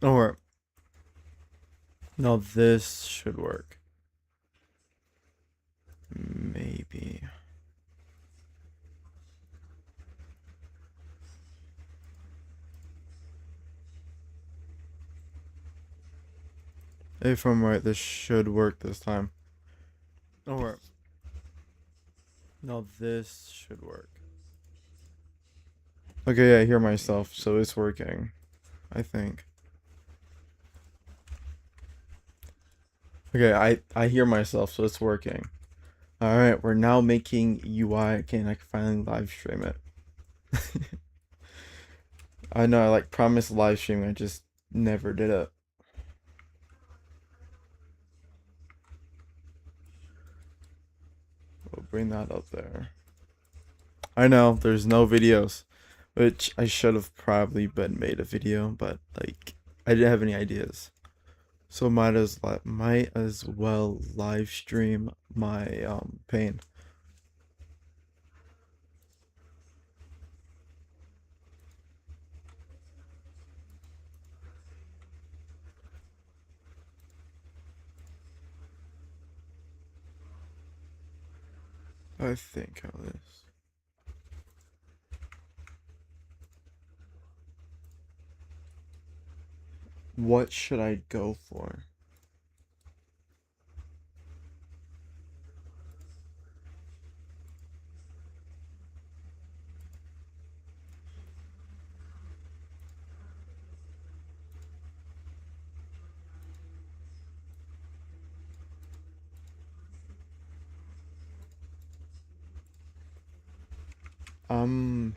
Or no, this should work. Maybe. If I'm right, this should work this time. Or no, this should work. Okay, yeah, I hear myself, so it's working. I think. Okay, I hear myself, so it's working. All right, we're now making UI. Okay, and I can finally live stream it. I know I like promised live streaming, I just never did it. We'll bring that up there. I know there's no videos, which I should have probably been made a video, but like I didn't have any ideas, so might as well live stream my pain. I think how this. What should I go for? Um,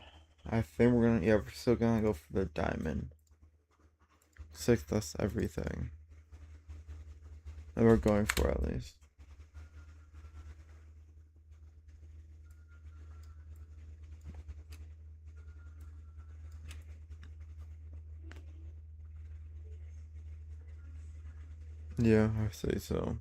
I think we're still gonna go for the diamond. Six, that's everything that we're going for at least. Yeah, I say so.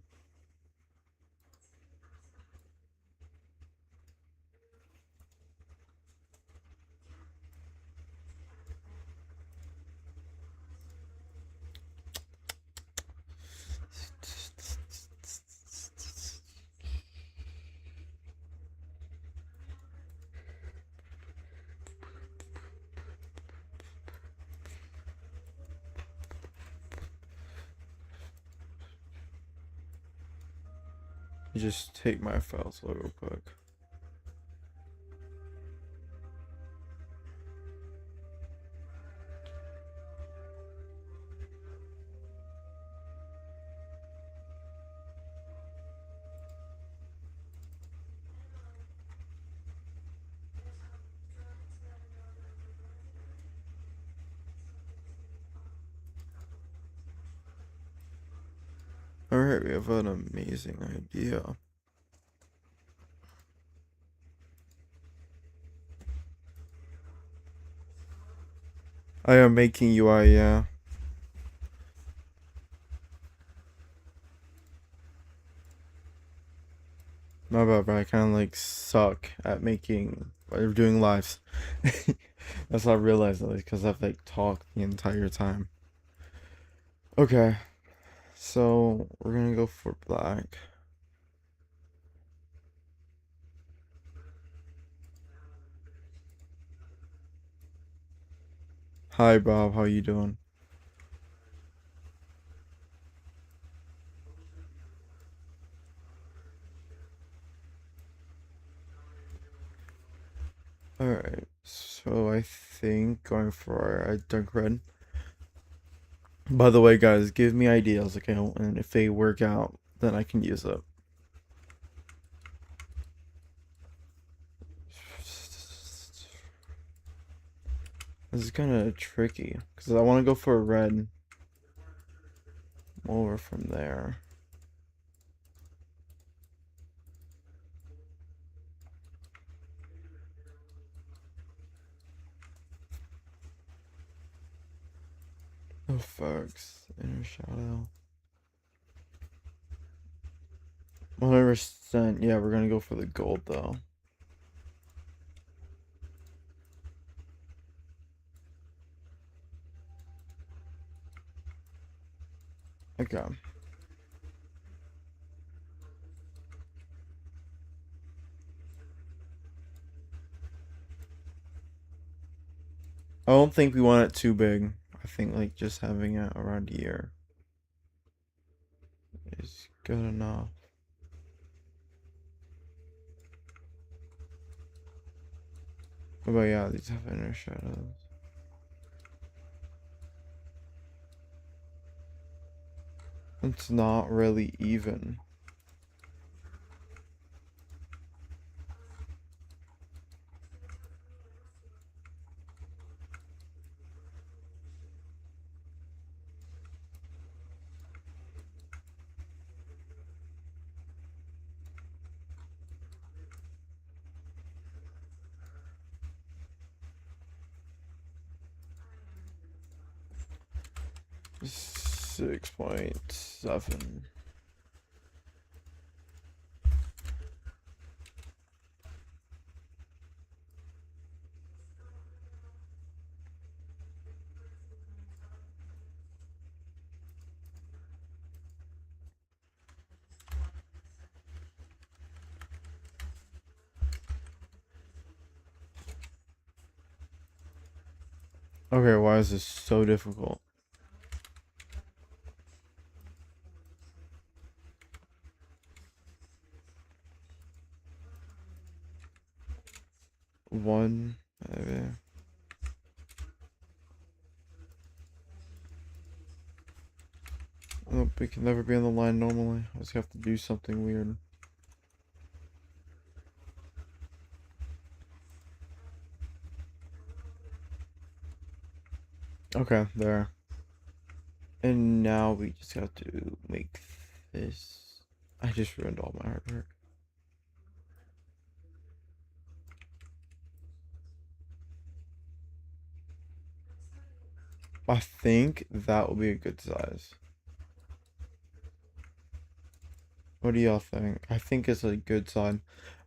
You just take my files real quick. Alright, we have an amazing idea. I am making UI, yeah. My bad, but I kind of like suck at making or doing lives. That's how I realized that because I've like talked the entire time. Okay, so we're gonna go for black. Hi Bob, how you doing? Alright, so I think going for a dark red. By the way, guys, give me ideas, okay? And if they work out, then I can use it. This is kind of tricky because I want to go for a red over from there. Oh, fucks. Inner shadow. 100%. Yeah, we're gonna go for the gold though. Okay. I don't think we want it too big. I think like just having it around here is good enough. But yeah, these have inner shadows. It's not really even. .7. Okay, why is this so difficult? One, maybe. Nope, we can never be on the line normally. I just have to do something weird. Okay, there. And now we just have to make this. I just ruined all my hard work. I think that will be a good size. What do y'all think? I think it's a good size.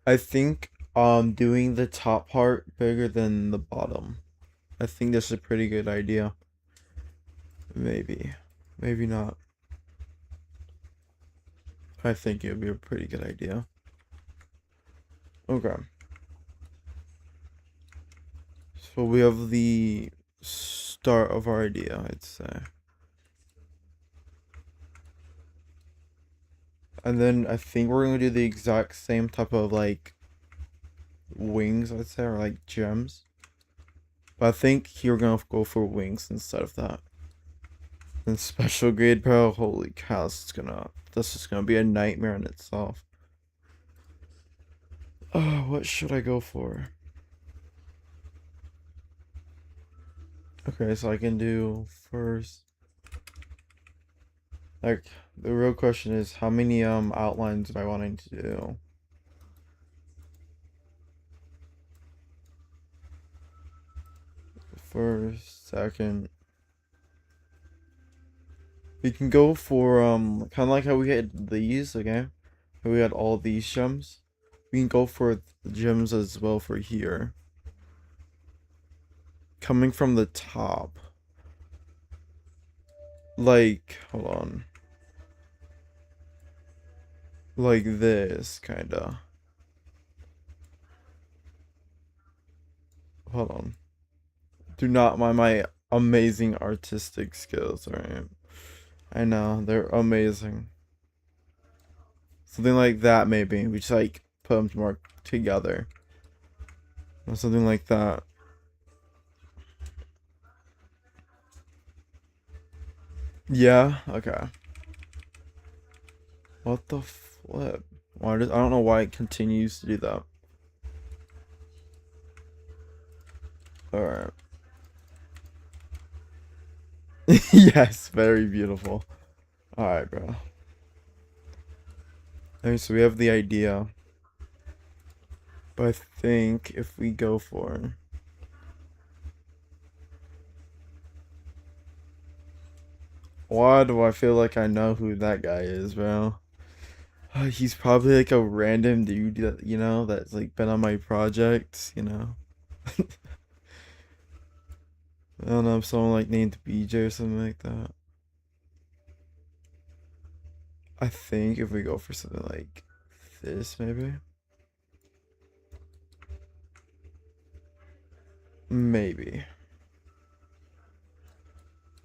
I think doing the top part bigger than the bottom. I think that's a pretty good idea. Maybe. Maybe not. I think it would be a pretty good idea. Okay. So we have the start of our idea, I'd say. And then I think we're gonna do the exact same type of like wings, I'd say, or like gems. But I think here we're gonna go for wings instead of that. And special grade, bro. Holy cow, this is gonna be a nightmare in itself. Oh, what should I go for? Okay, so I can do first. Like, the real question is how many outlines am I wanting to do? First, second. We can go for kind of like how we had these, okay? How we had all these gems. We can go for the gems as well for here. Coming from the top. Like, hold on. Like this, kinda. Hold on. Do not mind my amazing artistic skills, alright? I know, they're amazing. Something like that, maybe. We just like put them more together. Or something like that. Yeah, okay. What the flip? Why does I don't know why it continues to do that. Alright. Yes, very beautiful. Alright, bro. Okay, so we have the idea. But I think if we go for why do I feel like I know who that guy is, bro? He's probably like a random dude that, that's like been on my projects. I don't know, someone like named BJ or something like that. I think if we go for something like this, maybe. Maybe.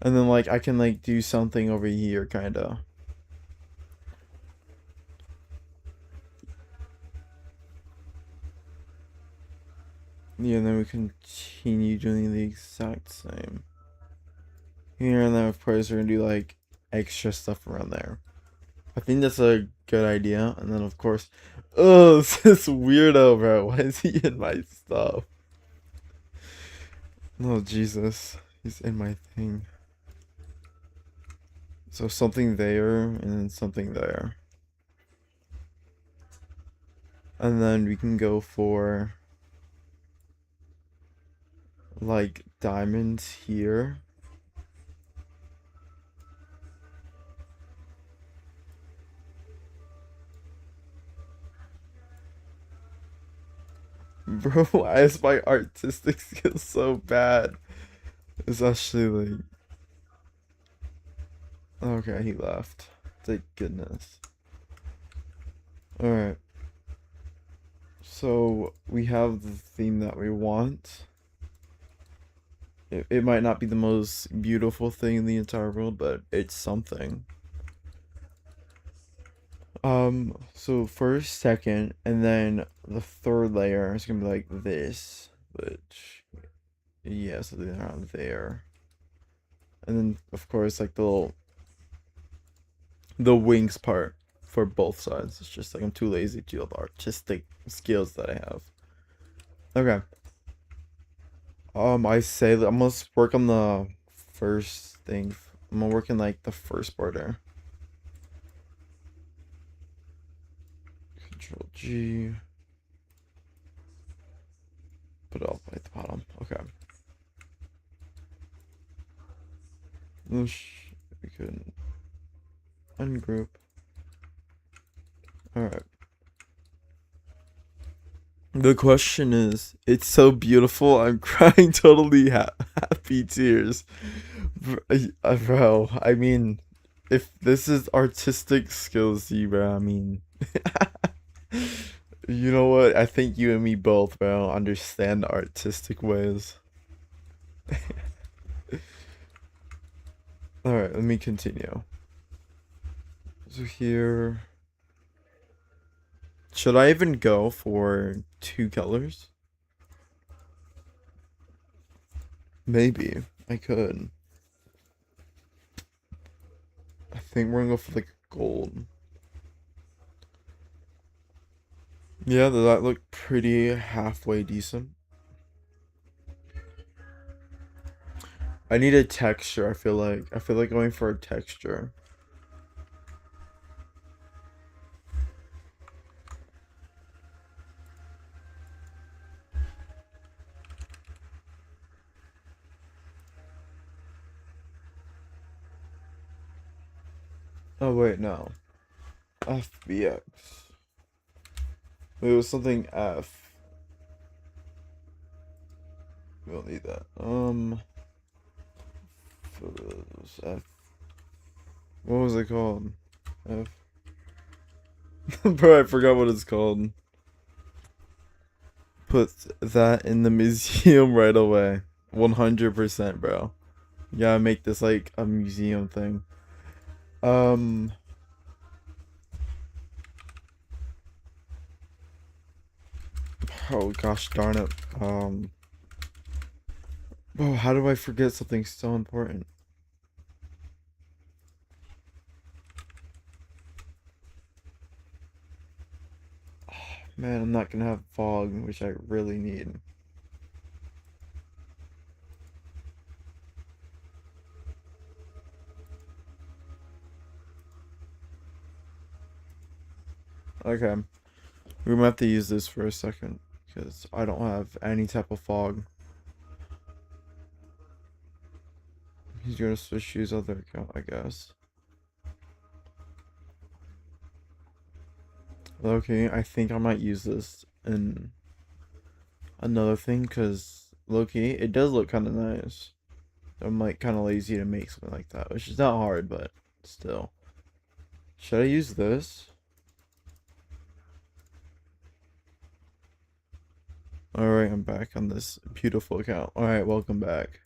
And then like I can like do something over here kinda. Yeah, and then we continue doing the exact same. Here and then of course we're gonna do like extra stuff around there. I think that's a good idea. And then of course, oh, this weirdo, bro. Why is he in my stuff? Oh Jesus, he's in my thing. So something there and then something there. And then we can go for like diamonds here. Bro, why is my artistic skill so bad? It's actually like... Okay, he left. Thank goodness. Alright. So, we have the theme that we want. It might not be the most beautiful thing in the entire world, but it's something. So first, second, and then the third layer is gonna be like this, which, yeah, something around there. And then, of course, like the wings part for both sides. It's just like I'm too lazy to do the artistic skills that I have. Okay. I say that I'm gonna work on the first thing. I'm gonna work in like the first border. Control G. Put it all the way at the bottom. Okay. We could ungroup. Alright. The question is, it's so beautiful, I'm crying totally happy tears. Bro, I mean, if this is artistic skills, bro, I mean, you know what? I think you and me both, bro, understand artistic ways. Alright, let me continue. So here... Should I even go for 2 colors? Maybe. I could. I think we're gonna go for like gold. Yeah, does that look pretty halfway decent? I need a texture, I feel like. I feel like going for a texture. Oh wait, no. FBX. Wait, it was something F. We don't need that. Photos F. What was it called? F. Bro, I forgot what it's called. Put that in the museum right away. 100%, bro. You gotta make this like a museum thing. Oh gosh darn it. Oh, how do I forget something so important? Oh, man, I'm not gonna have fog, which I really need. Okay. We might have to use this for a second, because I don't have any type of fog. He's gonna switch to his other account, I guess. Okay, I think I might use this in another thing, because Loki, it does look kind of nice. I'm like kind of lazy to make something like that, which is not hard, but still. Should I use this? Alright, I'm back on this beautiful account. Alright, welcome back.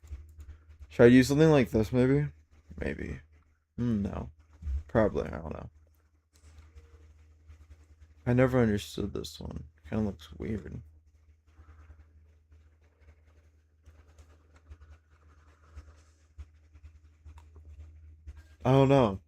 Should I use something like this, maybe? Maybe. No. Probably, I don't know. I never understood this one. Kinda looks weird. I don't know.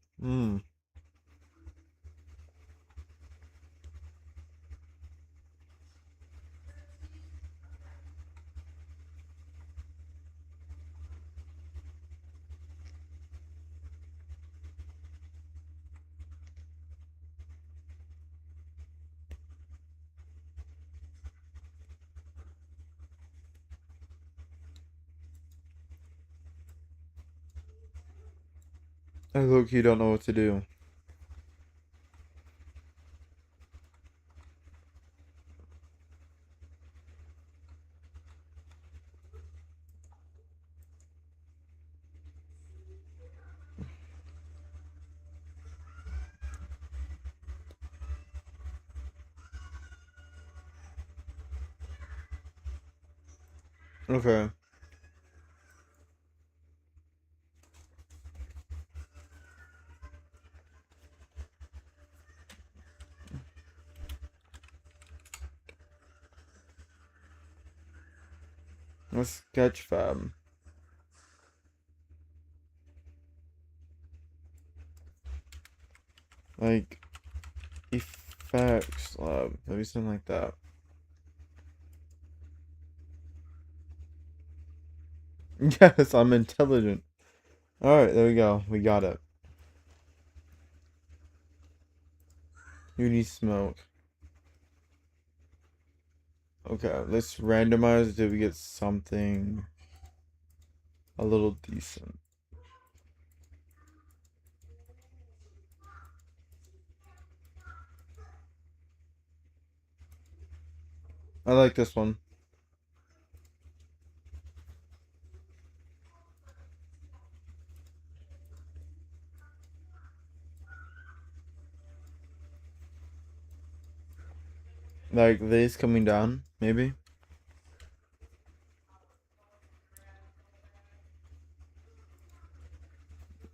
I look-key don't know what to do. Okay. Let's Sketchfab. Like, effects lab. Maybe something like that. Yes, I'm intelligent. Alright, there we go. We got it. You need smoke. Okay, let's randomize till we get something a little decent. I like this one. Like this coming down, maybe?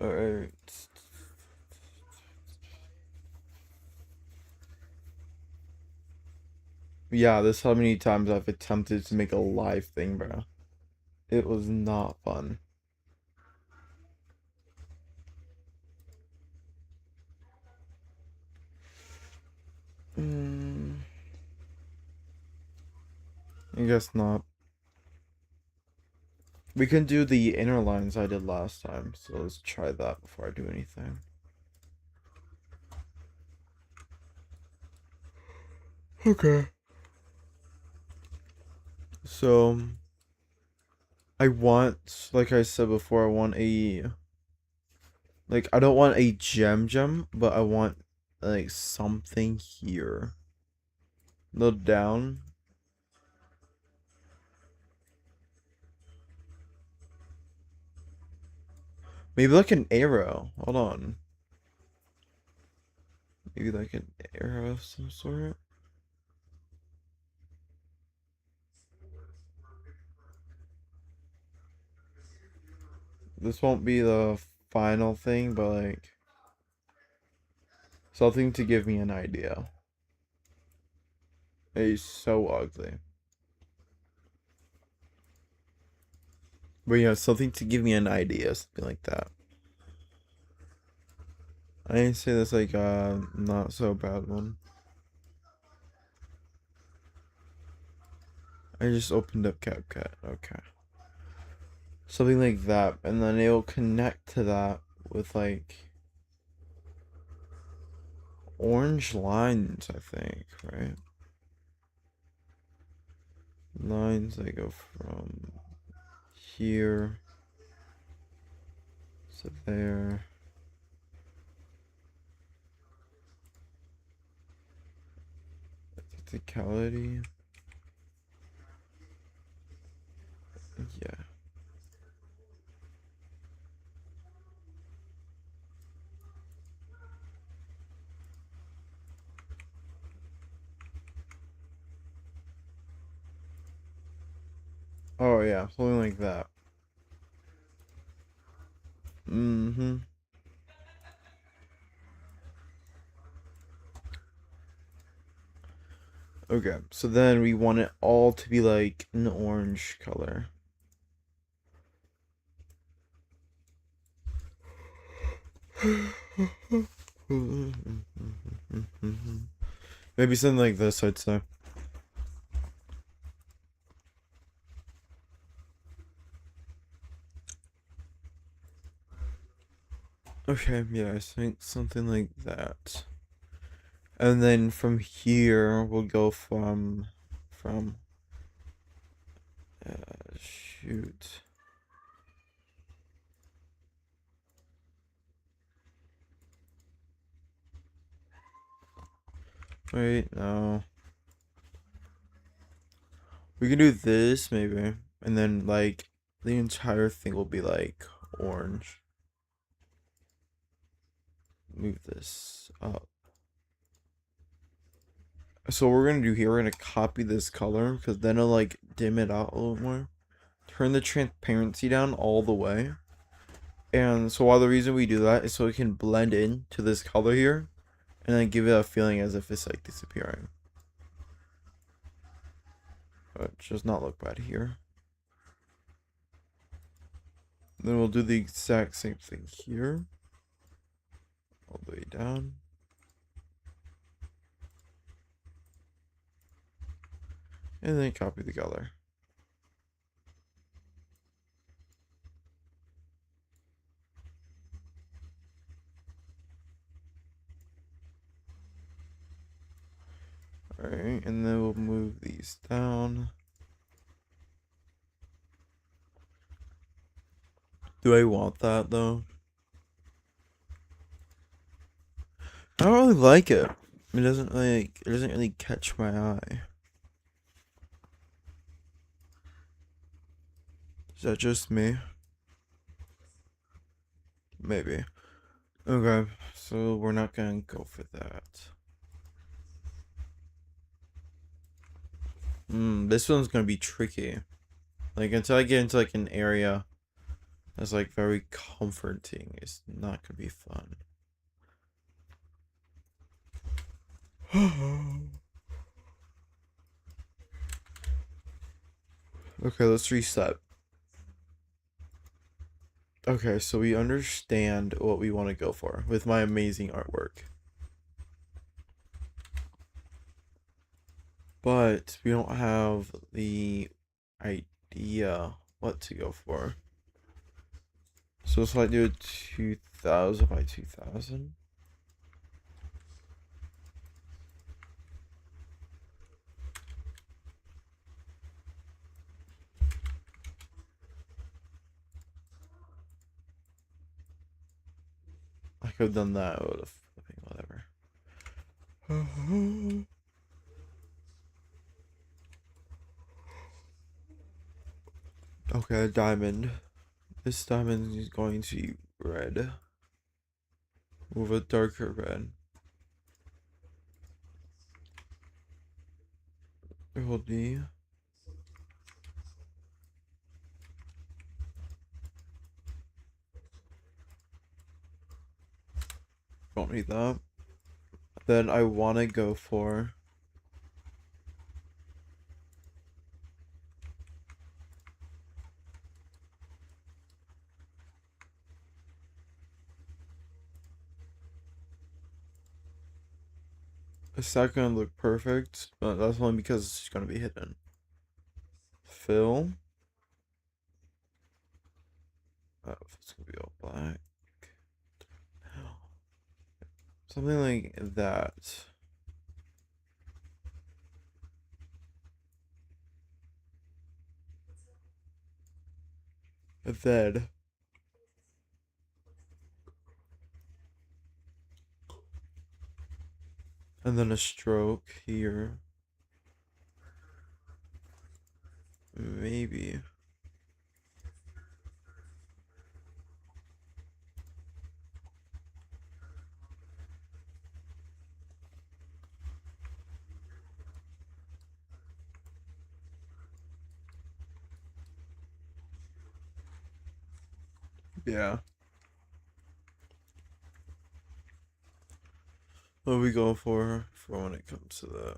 Alright. Yeah, this how many times I've attempted to make a live thing, bro. It was not fun. I guess not. We can do the inner lines I did last time, so let's try that before I do anything. Okay. So, I want, like I said before, I want a, like, I don't want a gem, but I want, like, something here. A little down. Maybe like an arrow. Hold on. Maybe like an arrow of some sort. This won't be the final thing, but like something to give me an idea. It's so ugly. But yeah, something to give me an idea, something like that. I didn't say that's like a not so bad one. I just opened up CapCut. Okay. Something like that. And then it'll connect to that with like orange lines, I think, right? Lines that go from here to there. Verticality. Yeah. Oh yeah, something like that. Mm-hmm. Okay, so then we want it all to be like an orange color. Maybe something like this, I'd say. Okay, yeah, I think something like that. And then from here, we'll go from, shoot. Wait, no. We can do this, maybe. And then, like, the entire thing will be, like, orange. Move this up. So what we're gonna do here, we're gonna copy this color, because then it'll, like, dim it out a little more. Turn the transparency down all the way. And so while the reason we do that is so it can blend in to this color here. And then give it a feeling as if it's, like, disappearing. But it does not look bad here. Then we'll do the exact same thing here. All the way down. And then copy the color. Alright, and then we'll move these down. Do I want that though? I don't really like it. It doesn't really catch my eye. Is that just me? Maybe. Okay, so we're not gonna go for that. This one's gonna be tricky. Like until I get into like an area that's like very comforting, it's not gonna be fun. Okay, let's reset. Okay, so we understand what we want to go for with my amazing artwork. But we don't have the idea what to go for. So let's like do it 2000 by 2000. I could have done that, would have whatever. Okay, diamond. This diamond is going to be red. With a darker red. Hold D. Don't need that. Then I want to go for it's not gonna look perfect, but that's only because it's gonna be hidden. Fill. Oh, it's gonna be all black. Something like that. A then. And then a stroke here. Maybe. Yeah. What are we going for when it comes to that?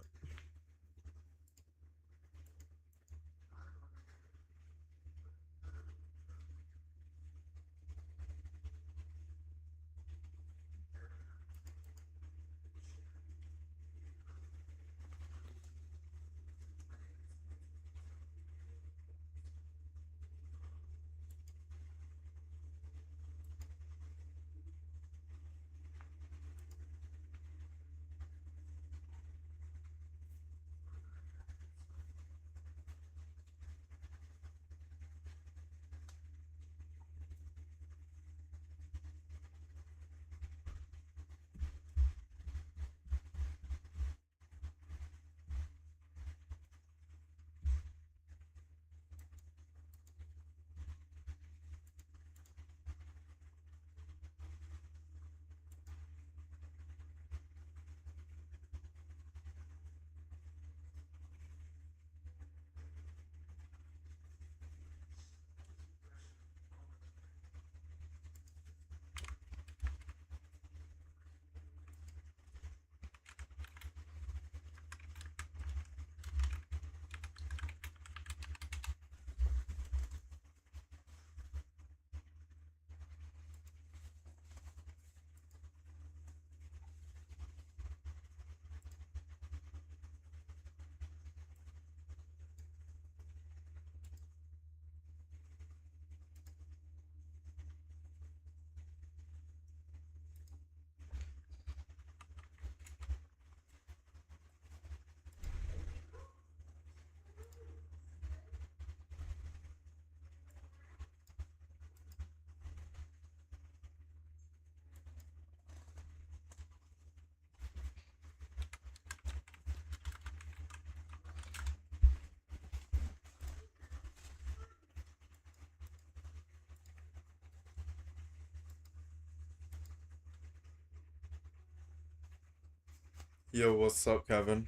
Yo, what's up, Kevin?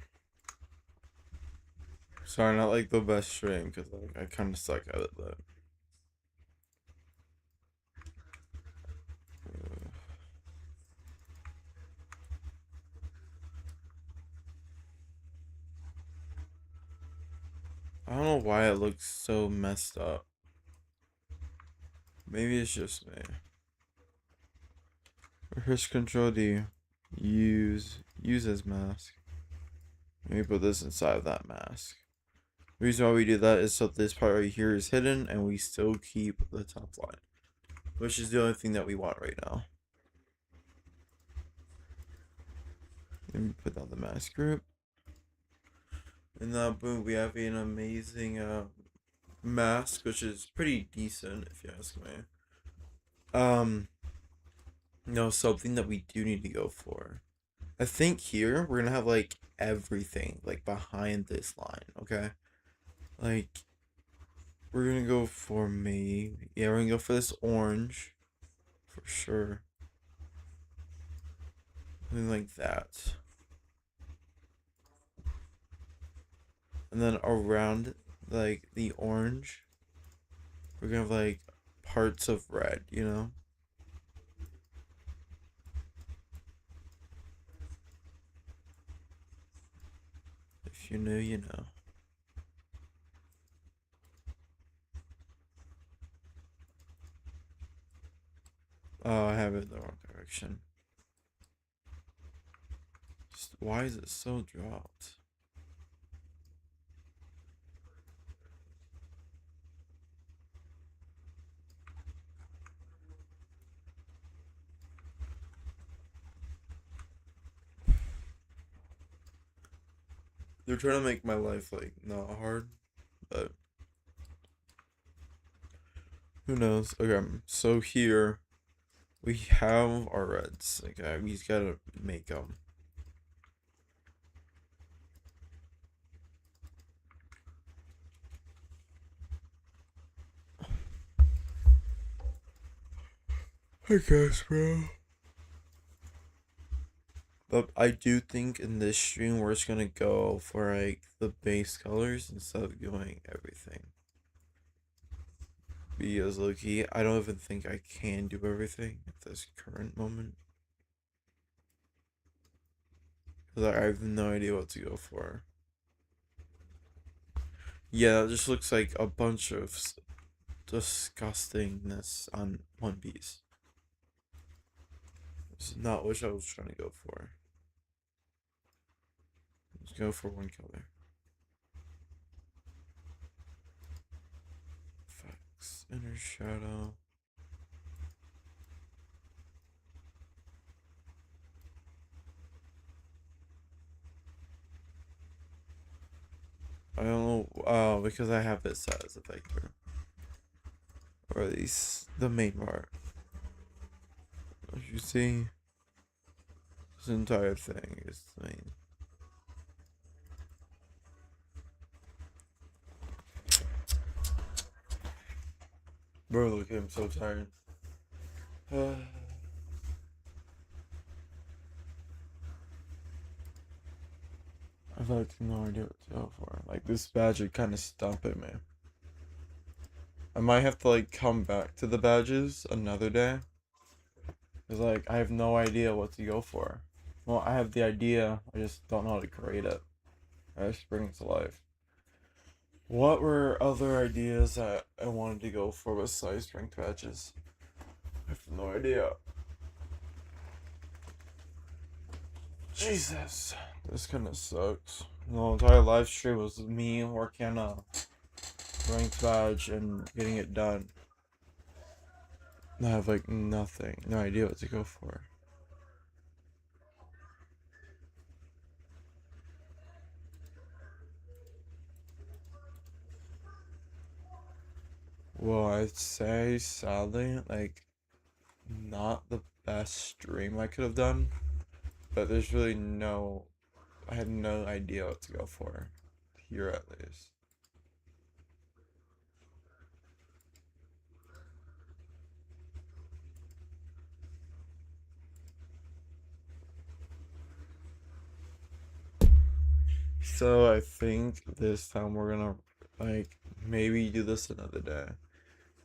Sorry, not like the best stream because like I kind of suck at it, but I don't know why it looks so messed up. Maybe it's just me. Which control do you use as mask? Let me put this inside of that mask. The reason why we do that is so this part right here is hidden and we still keep the top line, which is the only thing that we want right now. Let me put down the mask group. And now, boom, we have an amazing mask, which is pretty decent if you ask me. No, something that we do need to go for. I think here we're gonna have like everything like behind this line, okay? Like we're gonna go for me. Yeah, we're gonna go for this orange for sure. Something like that. And then around like the orange, we're gonna have like parts of red, you know? If you know, you know. Oh, I have it in the wrong direction. Why is it so dropped? They're trying to make my life like not hard, but who knows? Okay, so here we have our reds. Okay, we just gotta make them. I guess, bro. But I do think in this stream we're just gonna go for like the base colors instead of going everything. because low-key, I don't even think I can do everything at this current moment. Because I have no idea what to go for. Yeah, it just looks like a bunch of disgustingness on One Piece. This is not what I was trying to go for. Let's go for one color. Effects, inner shadow. I don't know, because I have it set as a vector. Or at least the main part. As you see, this entire thing is the main. Bro, look, I'm so tired. I've like no idea what to go for. Like this badge is kind of stumping me. I might have to like come back to the badges another day. Cause like I have no idea what to go for. Well, I have the idea, I just don't know how to create it. I just bring it to life. What were other ideas that I wanted to go for besides strength badges? I have no idea. Jesus, this kind of sucks. The entire live stream was me working on a ranked badge and getting it done. I have like nothing, no idea what to go for. Well, I'd say sadly, like, not the best stream I could have done, but there's really no, I had no idea what to go for, here at least. So I think this time we're gonna, like, maybe do this another day.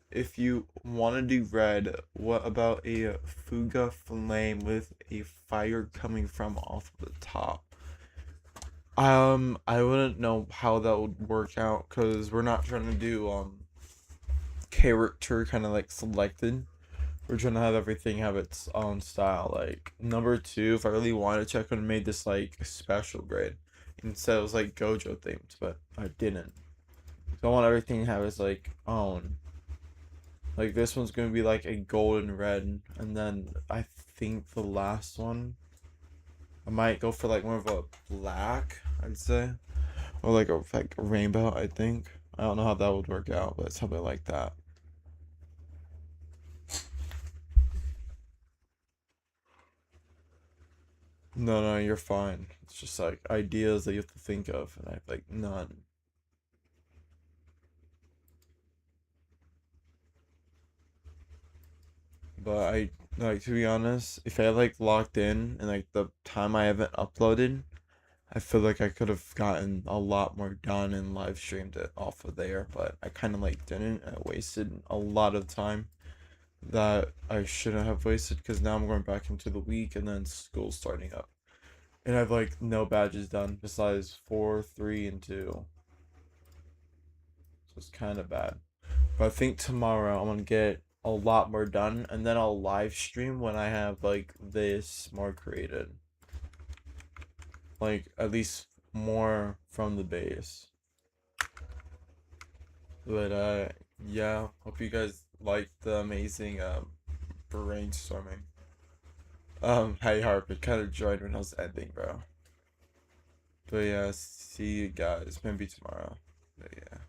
If you want to do red, what about a Fuga flame with a fire coming from off of the top? I wouldn't know how that would work out because we're not trying to do character kind of like selected. We're trying to have everything have its own style. Like number two, if I really wanted to, I could have made this like a special grade. Instead, it was like Gojo themed, but I didn't. So I want everything to have its like own. Like this one's gonna be like a golden red, and then I think the last one, I might go for like more of a black, I'd say, or like a rainbow. I think I don't know how that would work out, but something like that. No, no, you're fine. It's just like ideas that you have to think of, and I have like none. But I like to be honest, if I like locked in and like the time I haven't uploaded, I feel like I could have gotten a lot more done and live streamed it off of there, but I kind of like didn't. I wasted a lot of time that I shouldn't have wasted because now I'm going back into the week and then school's starting up. And I've like no badges done besides 4, 3, and 2. So it's kind of bad. But I think tomorrow I'm gonna get a lot more done and then I'll live stream when I have like this more created. Like at least more from the base. But yeah, hope you guys liked the amazing brainstorming. Hey Harp, it kind of joined when I was ending, bro. But yeah, see you guys maybe tomorrow. But yeah.